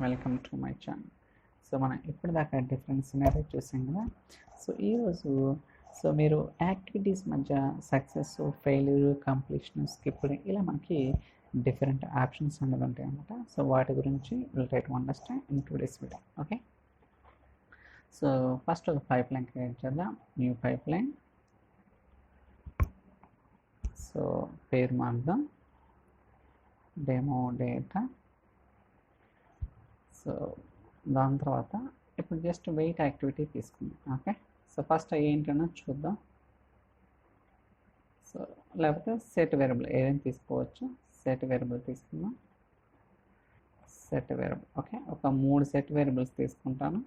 Welcome to my channel. So మనం ఇప్పటిదాకా different scenario చూసాం కదా. సో ఈరోజు మీరు యాక్టివిటీస్ మధ్య సక్సెస్, ఫెయిల్యూర్, కంప్లీషన్, స్కిప్డ్ ఇలా మనకి డిఫరెంట్ ఆప్షన్స్ అనేది ఉంటాయి అన్నమాట. సో వాటి గురించి will try to understand in today's video. Okay, so first ఒక పైప్ లైన్ క్రియేట్ చేద్దాం. New pipe line. సో పేరు మార్దాం, డెమో డేటా. సో దాని తర్వాత ఇప్పుడు జస్ట్ వెయిట్ యాక్టివిటీ తీసుకుందాం. ఓకే, సో ఫస్ట్ ఏంటన్నా చూద్దాం. సో లేకపోతే సెట్ వేరియబుల్ ఏదైనా తీసుకోవచ్చు. సెట్ వేరియబుల్ తీసుకుందాం. సెట్ వేరియబుల్ ఓకే, ఒక 3 సెట్ వేరియబుల్స్ తీసుకుంటాను.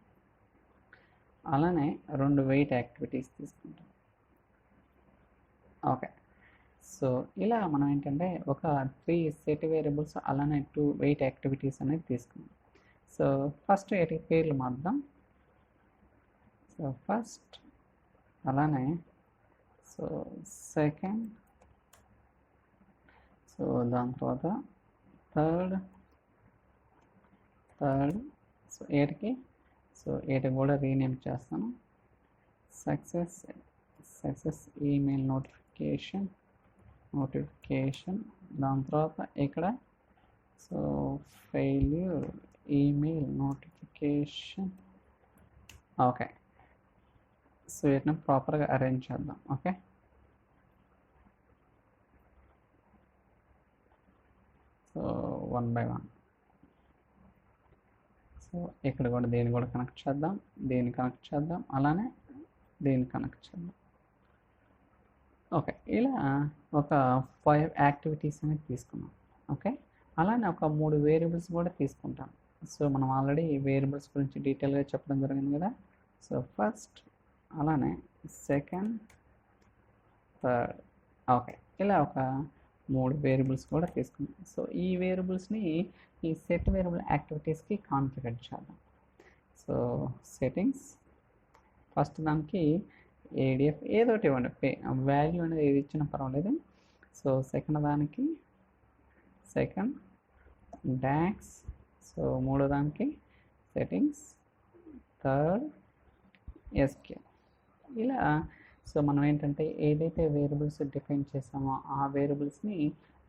అలానే 2 వెయిట్ యాక్టివిటీస్ తీసుకుంటాను. ఓకే, సో ఇలా మనం ఏంటంటే ఒక 3 సెట్ వేరియబుల్స్ అలానే 2 వెయిట్ యాక్టివిటీస్ అనేది తీసుకున్నాం. సో ఫస్ట్ వీటికి పేర్లు మార్దాం. సో ఫస్ట్, అలానే సో సెకండ్, సో దాని తర్వాత థర్డ్. సో వీటికి కూడా రీనేమ్ చేస్తాను. Success email notification. దాని తర్వాత ఇక్కడ so failure email notification. Okay, so వీటిని ప్రాపర్గా అరేంజ్ చేద్దాం. Okay, so 1 by 1. సో ఇక్కడ కూడా దీన్ని కూడా కనెక్ట్ చేద్దాం, దీన్ని కనెక్ట్ చేద్దాం, అలానే దీన్ని కనెక్ట్ చేద్దాం. ఓకే, ఇలా ఒక 5 యాక్టివిటీస్ అనేది తీసుకున్నాం. ఓకే, అలానే ఒక 3 వేరియబుల్స్ కూడా తీసుకుంటాం. సో మనం ఆల్రెడీ వేరియబుల్స్ గురించి డీటెయిల్గా చెప్పడం జరిగింది కదా. సో ఫస్ట్, అలానే సెకండ్, థర్డ్. ఓకే, ఇలా ఒక 3 వేరియబుల్స్ కూడా తీసుకున్నాం. సో ఈ వేరియబుల్స్ని ఈ సెట్ వేరియబుల్ యాక్టివిటీస్కి కాన్ఫిగర్ చేద్దాం. సో సెట్టింగ్స్, ఫస్ట్ దానికి ఏడిఎఫ్ ఏదో ఒకటి ఇవ్వండి, వాల్యూ అనేది ఏది ఇచ్చినా పర్వాలేదు. సో సెకండ్ దానికి సెకండ్ డాక్స్. సో మూడో దానికి సెట్టింగ్స్, థర్డ్ ఎస్క్యూఎల్. ఇలా సో మనం ఏంటంటే ఏదైతే వేరియబుల్స్ డిఫైన్ చేసామో ఆ వేరియబుల్స్ని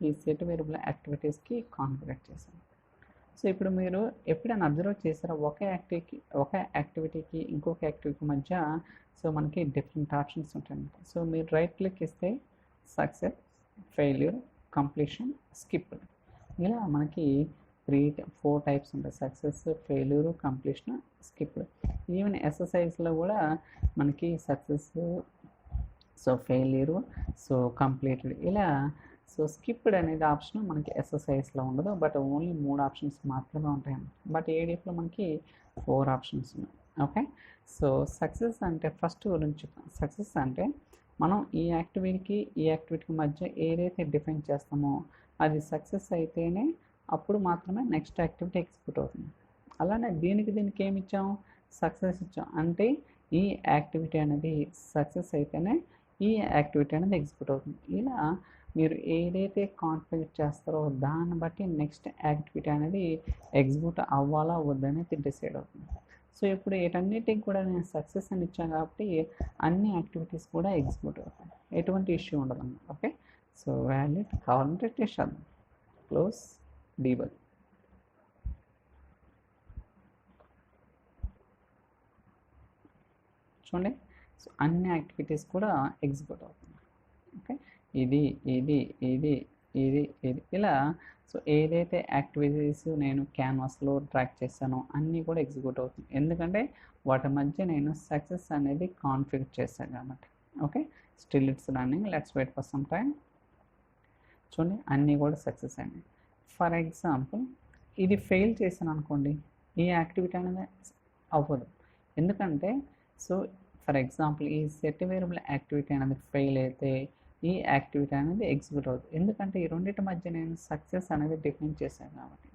ఈ సెట్ వేరియబుల్ యాక్టివిటీస్కి కాన్ఫిగర్ చేసాం. సో ఇప్పుడు మీరు ఎప్పుడైనా అబ్జర్వ్ చేసారా, ఒక యాక్టివిటీకి ఇంకొక యాక్టివిటీ మధ్య సో మనకి డిఫరెంట్ ఆప్షన్స్ ఉంటాయి. సో మీరు రైట్ క్లిక్ ఇస్తే సక్సెస్, ఫెయిల్యూర్, కంప్లీషన్, స్కిప్. ఇలా మనకి 4 టైప్స్ ఉంటాయి: success, failure, completion, skip. Even ఎక్సర్సైజ్లో కూడా మనకి success, so failure, so completed. ఇలా సో స్కిప్డ్ అనేది ఆప్షన్ మనకి ఎక్సర్సైజ్లో ఉండదు, బట్ ఓన్లీ 3 ఆప్షన్స్ మాత్రమే ఉంటాయి. బట్ ఏడిఎఫ్లో మనకి 4 ఆప్షన్స్ ఉన్నాయి. ఓకే, సో సక్సెస్ అంటే ఫస్ట్ గురించి సక్సెస్ అంటే మనం ఈ యాక్టివిటీకి మధ్య ఏదైతే డిఫైన్ చేస్తామో అది సక్సెస్ అయితేనే అప్పుడు మాత్రమే నెక్స్ట్ యాక్టివిటీ ఎగ్జిక్యూట్ అవుతుంది. అలానే దీనికి ఏమి ఇచ్చాం, సక్సెస్ ఇచ్చాం. అంటే ఈ యాక్టివిటీ అనేది సక్సెస్ అయితేనే ఈ యాక్టివిటీ అనేది ఎగ్జిక్యూట్ అవుతుంది. ఇలా మీరు ఏదైతే కాన్ఫిగర్ చేస్తారో దాన్ని బట్టి నెక్స్ట్ యాక్టివిటీ అనేది ఎగ్జిక్యూట్ అవ్వాలా వద్దనేది డిసైడ్ అవుతుంది. సో ఇప్పుడు వీటన్నిటికి కూడా నేను సక్సెస్ అని ఇచ్చాను కాబట్టి అన్ని యాక్టివిటీస్ కూడా ఎగ్జిక్యూట్ అవుతాయి, ఎటువంటి ఇష్యూ ఉండదు. ఓకే, సో వ్యాలిడ్ కావాలంటే టెస్ట్ చేద్దాం. Close debug. చూడండి, సో అన్ని యాక్టివిటీస్ కూడా ఎగ్జిక్యూట్ అవుతుంది. ఓకే, ఇది ఇలా సో ఏదైతే యాక్టివిటీస్ నేను క్యాన్వాస్లో ట్రాక్ చేశానో అన్నీ కూడా ఎగ్జిక్యూట్ అవుతుంది, ఎందుకంటే వాటి మధ్య నేను సక్సెస్ అనేది కాన్ఫిగర్ చేశాను కాబట్టి. Okay, still it's running, let's wait for some time. చూడండి, అన్నీ కూడా సక్సెస్ అయినాయి. ఫర్ ఎగ్జాంపుల్ ఇది ఫెయిల్ చేశాను అనుకోండి, ఈ యాక్టివిటీ అనేది అవ్వదు. ఎందుకంటే సో ఫర్ ఎగ్జాంపుల్ ఈ సెట్ వేరియబుల్ యాక్టివిటీ అనేది ఫెయిల్ అయితే ఈ యాక్టివిటీ అనేది ఎగ్జిక్యూట్ అవుతుంది, ఎందుకంటే ఈ రెండింటి మధ్య నేను సక్సెస్ అనేది డిఫైన్ చేశాను కాబట్టి.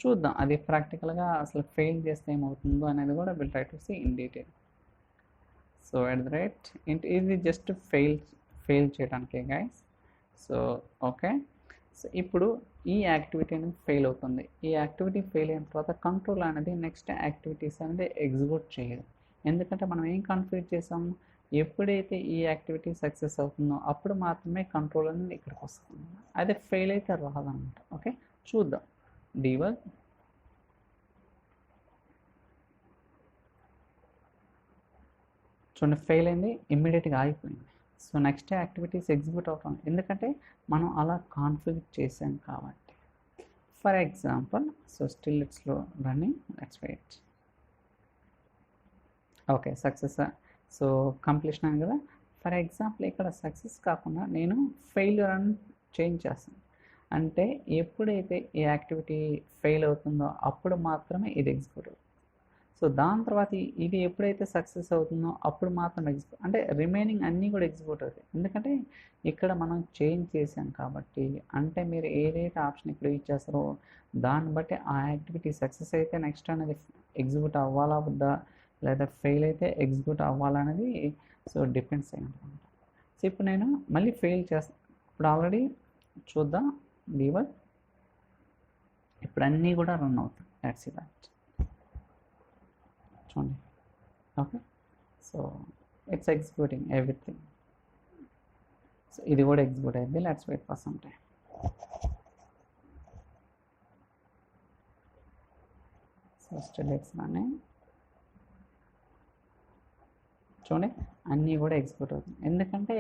చూద్దాం అది ప్రాక్టికల్గా అసలు ఫెయిల్ చేస్తే ఏమవుతుందో అనేది కూడా will try to see in detail. So at the rate ఇది జస్ట్ ఫెయిల్ చేయడానికే గైస్. సో ఓకే, సో ఇప్పుడు ఈ యాక్టివిటీ అనేది ఫెయిల్ అవుతుంది. ఈ యాక్టివిటీ ఫెయిల్ అయిన తర్వాత కంట్రోల్ అనేది నెక్స్ట్ యాక్టివిటీస్ అనేది ఎగ్జిక్యూట్ చేయదు. ఎందుకంటే మనం ఏం కాన్ఫిగర్ చేసాం, ఎప్పుడైతే ఈ యాక్టివిటీ సక్సెస్ అవుతుందో అప్పుడు మాత్రమే కంట్రోల్ అనేది ఇక్కడికి వస్తుంది. అదే ఫెయిల్ అయితే రాదన్నమాట. ఓకే, చూద్దాం. డీబగ్ చూడండి, ఫెయిల్ అయింది, ఇమ్మీడియట్గా ఆగిపోయింది. సో నెక్స్ట్ యాక్టివిటీస్ ఎగ్జిక్యూట్ అవుతాం, ఎందుకంటే మనం అలా కాన్ఫిగర్ చేసాం కాబట్టి. For example, so still it's running, let's wait. Okay, success. So completion అని కదా. ఫర్ ఎగ్జాంపుల్ ఇక్కడ సక్సెస్ కాకుండా నేను ఫెయిల్యూర్ అని చేంజ్ చేస్తాను. అంటే ఎప్పుడైతే ఈ యాక్టివిటీ ఫెయిల్ అవుతుందో అప్పుడు మాత్రమే ఇది ఎగ్జిక్యూట్ అవుతుంది. సో దాని తర్వాత ఇది ఎప్పుడైతే సక్సెస్ అవుతుందో అప్పుడు మాత్రం ఎగ్జిక్యూట్, అంటే రిమైనింగ్ అన్నీ కూడా ఎగ్జిక్యూట్ అవుతాయి. ఎందుకంటే ఇక్కడ మనం చేంజ్ చేసాం కాబట్టి. అంటే మీరు ఏదైతే ఆప్షన్ ఇక్కడ యూజ్ చేస్తారో దాన్ని బట్టి ఆ యాక్టివిటీ సక్సెస్ అయితే నెక్స్ట్ అనేది ఎగ్జిక్యూట్ అవ్వాలా వద్దా, లేదా ఫెయిల్ అయితే ఎగ్జిక్యూట్ అవ్వాలనేది సో డిపెండ్స్ అయి ఉంటుంది. సో ఇప్పుడు నేను మళ్ళీ ఫెయిల్ చేస్తాను. ఇప్పుడు ఆల్రెడీ చూద్దాం డీబగ్. ఇప్పుడు అన్నీ కూడా రన్ అవుతాయి. Let's see that. చూడండి. Okay, so it's executing everything. So ఇది కూడా ఎగ్జిక్యూట్ అయింది. Let's wait for some time. So still it's running. చూడండి, అన్నీ కూడా ఎగ్జిక్యూట్ అవుతుంది. ఎందుకంటే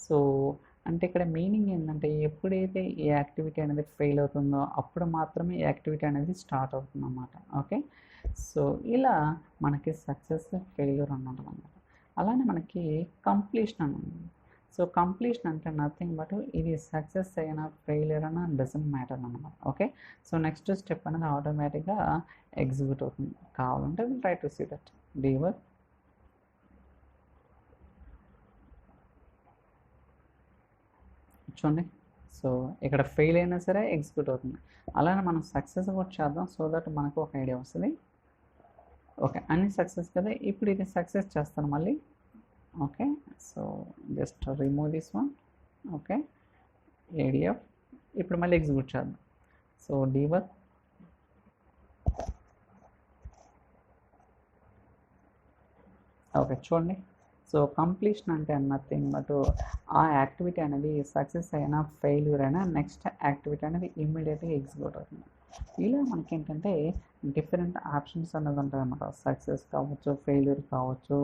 సో అంటే ఇక్కడ మీనింగ్ ఏంటంటే ఎప్పుడైతే ఈ యాక్టివిటీ అనేది ఫెయిల్ అవుతుందో అప్పుడు మాత్రమే ఈ యాక్టివిటీ అనేది స్టార్ట్ అవుతుంది అన్నమాట. ఓకే, సో ఇలా మనకి సక్సెస్, ఫెయిల్యూర్ అని ఉంటుంది అన్నమాట. అలానే మనకి కంప్లీషన్ అని ఉంది. సో కంప్లీషన్ అంటే నథింగ్ బట్ ఇది సక్సెస్ అయినా ఫెయిల్యూర్ అయినా డజంట్ మ్యాటర్ అన్నమాట. ఓకే, సో నెక్స్ట్ స్టెప్ అనేది ఆటోమేటిక్గా ఎగ్జిక్యూట్ అవుతుంది. కావాలంటే will try to see that. Debug. చూడండి, సో ఇక్కడ ఫెయిల్ అయినా సరే ఎగ్జిక్యూట్ అవుతుంది. అలానే మనం సక్సెస్ కూడా చేద్దాం, సో దట్ మనకు ఒక ఐడియా వస్తుంది. ఓకే, అన్ని సక్సెస్ కదా. ఇప్పుడు ఇది సక్సెస్ చేస్తాను మళ్ళీ. Okay, so just remove this one. Okay, ADF. ఇప్పుడు మళ్ళీ ఎగ్జిక్యూట్ చేద్దాం. So debug. ఓకే, చూడండి, సో కంప్లీషన్ అంటే నథింగ్ బట్ ఆ యాక్టివిటీ అనేది సక్సెస్ అయినా ఫెయిల్యూర్ అయినా నెక్స్ట్ యాక్టివిటీ అనేది ఇమ్మీడియట్గా ఎగ్జిక్యూట్ అవుతుంది. ఇలా మనకి ఏంటంటే డిఫరెంట్ ఆప్షన్స్ అనేది ఉంటాయి అన్నమాట. సక్సెస్ కావచ్చు, ఫెయిల్యూర్ కావచ్చు,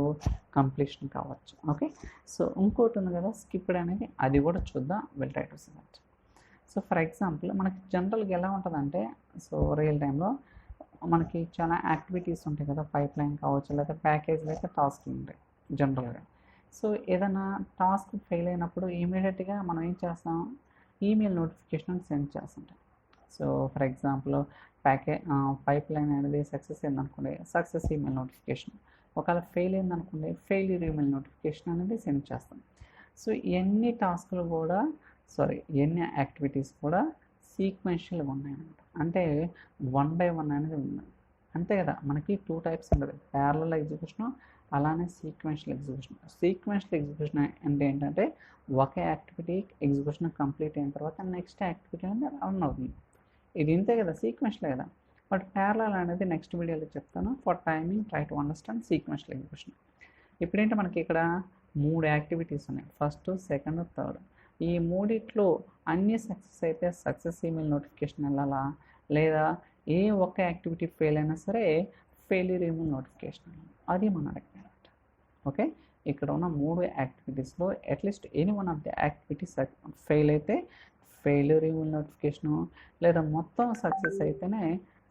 కంప్లీషన్ కావచ్చు. ఓకే, సో ఇంకోటి ఉంది కదా స్కిప్డ్ అనేది, అది కూడా చూద్దాం. Will try to see that. So for example మనకి జనరల్గా ఎలా ఉంటుందంటే, సో రియల్ టైంలో మనకి చాలా యాక్టివిటీస్ ఉంటాయి కదా, పైప్ లైన్ కావచ్చు, లేదా ప్యాకేజ్లో అయితే టాస్క్లు ఉంటాయి జనరల్గా. సో ఏదైనా టాస్క్ ఫెయిల్ అయినప్పుడు ఇమీడియట్గా మనం ఏం చేస్తాం, ఈమెయిల్ నోటిఫికేషన్ సెండ్ చేస్తుంటాం. So for example pipe line అనేది సక్సెస్ అయిందనుకోండి, సక్సెస్ ఈమెయిల్ నోటిఫికేషన్. ఒకవేళ ఫెయిల్ అయిందనుకోండి, ఫెయిల్యూర్ ఈమెయిల్ నోటిఫికేషన్ అనేది సెండ్ చేస్తాం. సో ఎన్ని టాస్క్లు కూడా ఎన్ని యాక్టివిటీస్ కూడా సీక్వెన్షియల్గా ఉన్నాయన్నమాట. అంటే 1 by 1 అనేది ఉంది. అంతే కదా, మనకి 2 టైప్స్ ఉంటుంది, ప్యారలల్ ఎగ్జిక్యూషన్ అలానే సీక్వెన్షియల్ ఎగ్జిక్యూషన్. సీక్వెన్షియల్ ఎగ్జిక్యూషన్ అంటే ఏంటంటే ఒక యాక్టివిటీ ఎగ్జిక్యూషన్ కంప్లీట్ అయిన తర్వాత నెక్స్ట్ యాక్టివిటీ అనేది రన్ అవుతుంది. ఇది ఇంతే కదా, సీక్వెన్షియల్ కదా. బట్ ప్యారలల్ అనేది నెక్స్ట్ వీడియోలో చెప్తాను. For timing try to understand sequential execution. ఇప్పుడేంటి మనకి ఇక్కడ 3 యాక్టివిటీస్ ఉన్నాయి, ఫస్ట్, సెకండ్, థర్డ్. ఈ మూడిట్లో అన్ని సక్సెస్ అయితే సక్సెస్ ఈమెయిల్ నోటిఫికేషన్ వెళ్ళాలా, లేదా ఏ ఒక్క యాక్టివిటీ ఫెయిల్ అయినా సరే ఫెయిల్యూర్ ఈమెయిల్ నోటిఫికేషన్ వెళ్ళాలి, అది మన రిక్వైర్మెంట్. ఓకే, ఇక్కడ ఉన్న 3 యాక్టివిటీస్లో at least any one of the activities fail అయితే ఫెయిల్యూర్ ఈమెయిల్ నోటిఫికేషను, లేదా మొత్తం సక్సెస్ అయితేనే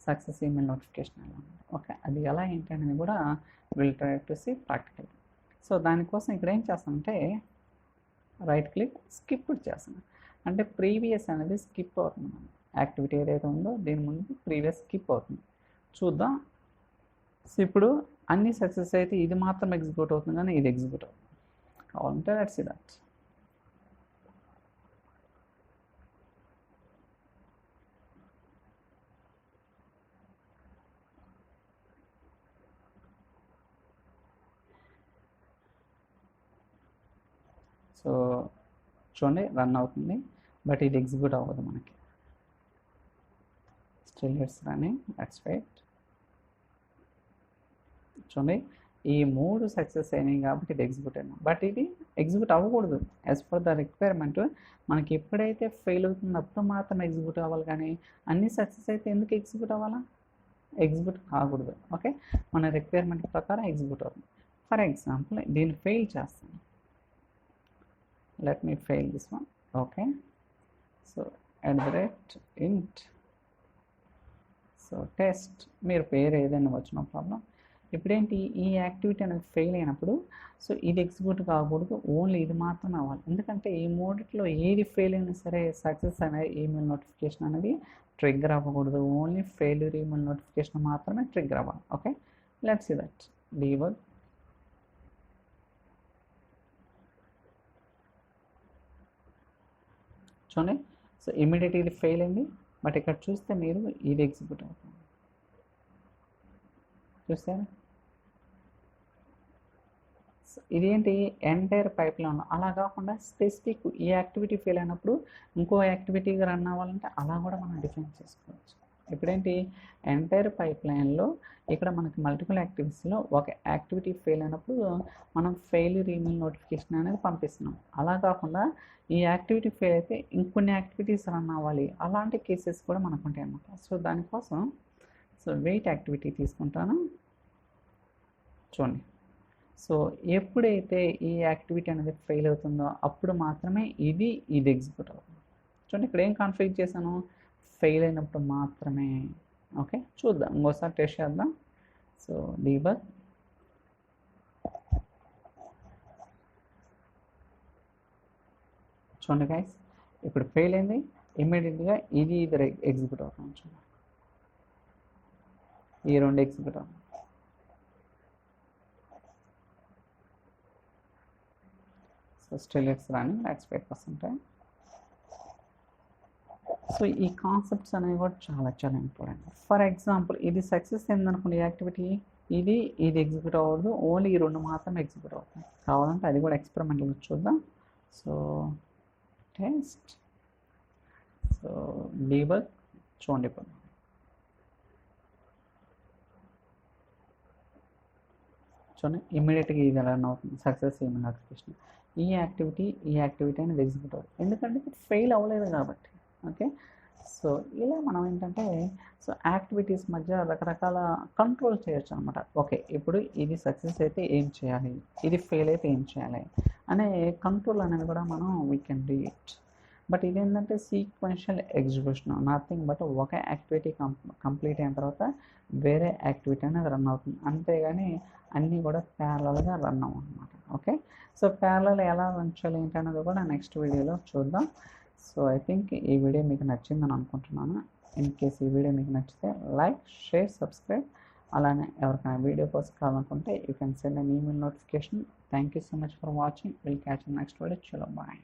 సక్సెస్ ఈమెయిల్ నోటిఫికేషన్ వెళ్ళాలి. ఓకే, అది ఎలా ఏంటి అనేది కూడా will try to see practical. So దానికోసం ఇక్కడ ఏం చేస్తామంటే రైట్ క్లిక్, స్కిప్ చేస్తున్నాం. అంటే ప్రీవియస్ అనేది స్కిప్ అవుతుంది. యాక్టివిటీ ఏదైతే ఉందో దీని ముందు ప్రీవియస్ స్కిప్ అవుతుంది. చూద్దాం. సో ఇప్పుడు అన్ని సక్సెస్ అయితే ఇది మాత్రం ఎగ్జిక్యూట్ అవుతుంది, కానీ ఇది ఎగ్జిక్యూట్ అవుతుంది. కావాలంటే లెట్స్ సీ దట్. సో చూడండి, రన్ అవుతుంది. బట్ ఇది ఎగ్జిక్యూట్ అవ్వదు మనకి. Still it's running, let's wait. చూడండి ఈ 3 సక్సెస్ అయినాయి కాబట్టి ఇది ఎగ్జిక్యూట్ అయినా, బట్ ఇది ఎగ్జిక్యూట్ అవ్వకూడదు. యాజ్ పర్ ద రిక్వైర్మెంట్ మనకి ఎప్పుడైతే ఫెయిల్ అవుతుందో అప్పుడు మాత్రం ఎగ్జిక్యూట్ అవ్వాలి, కానీ అన్ని సక్సెస్ అయితే ఎందుకు ఎగ్జిక్యూట్ అవ్వాలా? ఎగ్జిక్యూట్ కాకూడదు. ఓకే, మన రిక్వైర్మెంట్ ప్రకారం ఎగ్జిక్యూట్ అవుతుంది. ఫర్ ఎగ్జాంపుల్ దీన్ని ఫెయిల్ చేస్తాను. Let me fail this one. Okay, so @int so test, మీరు పేరు ఏదైనా వచ్చిన ప్రాబ్లం. ఇప్పుడేంటి, ఈ యాక్టివిటీ అనేది ఫెయిల్ అయినప్పుడు సో ఇది ఎగ్జిక్యూట్ కాకూడదు, ఓన్లీ ఇది మాత్రమే అవ్వాలి. ఎందుకంటే ఈ మూడిట్లో ఏది ఫెయిల్ అయినా సరే సక్సెస్ అనేది ఈమెయిల్ నోటిఫికేషన్ అనేది ట్రిగ్గర్ అవ్వకూడదు. ఓన్లీ ఫెయిల్యూర్ ఈమెయిల్ నోటిఫికేషన్ మాత్రమే ట్రిగ్గర్ అవ్వాలి. Okay, let's see that. Debug. చూడండి, సో ఇమీడియట్ ఇది ఫెయిల్ అయింది, బట్ ఇక్కడ చూస్తే మీరు ఇది ఎగ్జిక్యూట్ అవుతుంది. చూస్తారా, ఇదేంటి ఎంటైర్ పైప్లైన్. అలా కాకుండా స్పెసిఫిక్ ఈ యాక్టివిటీ ఫెయిల్ అయినప్పుడు ఇంకో యాక్టివిటీ రన్ అవ్వాలంటే అలా కూడా మనం డిఫైన్ చేసుకోవచ్చు. ఇప్పుడేంటి, ఎంటైర్ పైప్లైన్లో ఇక్కడ మనకి మల్టిపుల్ యాక్టివిటీస్లో ఒక యాక్టివిటీ ఫెయిల్ అయినప్పుడు మనం ఫెయిల్యూర్ ఈమెయిల్ నోటిఫికేషన్ అనేది పంపిస్తున్నాం. అలా కాకుండా ఈ యాక్టివిటీ ఫెయిల్ అయితే ఇంకొన్ని యాక్టివిటీస్ రన్ అవ్వాలి, అలాంటి కేసెస్ కూడా మనకు ఉంటాయి అన్నమాట. సో దానికోసం సో వెయిట్ యాక్టివిటీ తీసుకుంటాను. చూడండి, సో ఎప్పుడైతే ఈ యాక్టివిటీ అనేది ఫెయిల్ అవుతుందో అప్పుడు మాత్రమే ఇది ఎగ్జిక్యూట్ అవుతుంది. చూడండి, ఇక్కడ ఏం కాన్ఫిగర్ చేశాను, ఫెయిల్ అయినప్పుడు మాత్రమే. ఓకే, చూద్దాం, ఇంకోసారి టెస్ట్ చేద్దాం. So debug. చూడండి గైస్, ఇప్పుడు ఫెయిల్ అయింది, ఇమ్మీడియట్గా ఇది ఎగ్జిక్యూట్ అవుతుంది. చూడండి, ఈ రెండు ఎగ్జిక్యూట్ అవుతుంది. So still it's running, let's wait for some time. So ఈ కాన్సెప్ట్స్ అనేవి కూడా చాలా చాలా ఇంపార్టెంట్. ఫర్ ఎగ్జాంపుల్ ఇది సక్సెస్ అయిందనుకోండి యాక్టివిటీ, ఇది ఎగ్జిక్యూట్ అవ్వదు, ఓన్లీ ఈ రెండు మాత్రమే ఎగ్జిక్యూట్ అవుతుంది. కావాలంటే అది కూడా ఎక్స్పెరిమెంట్లో చూద్దాం. So test, so debug. చూడండి, ఇప్పుడు చూడండి ఇమ్మీడియట్గా ఇది రన్ అవుతుంది, సక్సెస్ ఈమెయిల్ నోటిఫికేషన్. ఈ యాక్టివిటీ అనేది ఎగ్జిక్యూట్ అవుతుంది, ఎందుకంటే ఇది ఫెయిల్ అవ్వలేదు కాబట్టి. ఓకే, సో ఇలా మనం ఏంటంటే సో యాక్టివిటీస్ మధ్య రకరకాల కంట్రోల్ చేయొచ్చు అనమాట. ఓకే, ఇప్పుడు ఇది సక్సెస్ అయితే ఏం చేయాలి, ఇది ఫెయిల్ అయితే ఏం చేయాలి అనే కంట్రోల్ అనేది కూడా మనం we can do it. But ఇదేంటంటే సీక్వెన్షియల్ ఎగ్జిక్యూషన్, నథింగ్ బట్ ఒక యాక్టివిటీ కంప్లీట్ అయిన తర్వాత వేరే యాక్టివిటీ అనేది రన్ అవుతుంది, అంతేగాని అన్నీ కూడా ప్యారలల్గా రన్ అవ్వం అనమాట. ఓకే, సో ప్యారలల్ ఎలా రన్ చేయాలి ఏంటి అనేది కూడా నెక్స్ట్ వీడియోలో చూద్దాం. సో ఐ థింక్ ఈ వీడియో మీకు నచ్చిందని అనుకుంటున్నాను. ఇన్ కేస్ ఈ వీడియో మీకు నచ్చితే లైక్, షేర్, సబ్స్క్రైబ్. అలానే ఎవరికైనా వీడియో కోసం కావాలనుకుంటే you can send an email notification. Thank you so much for watching. Will catch next video. చలో బాయ్.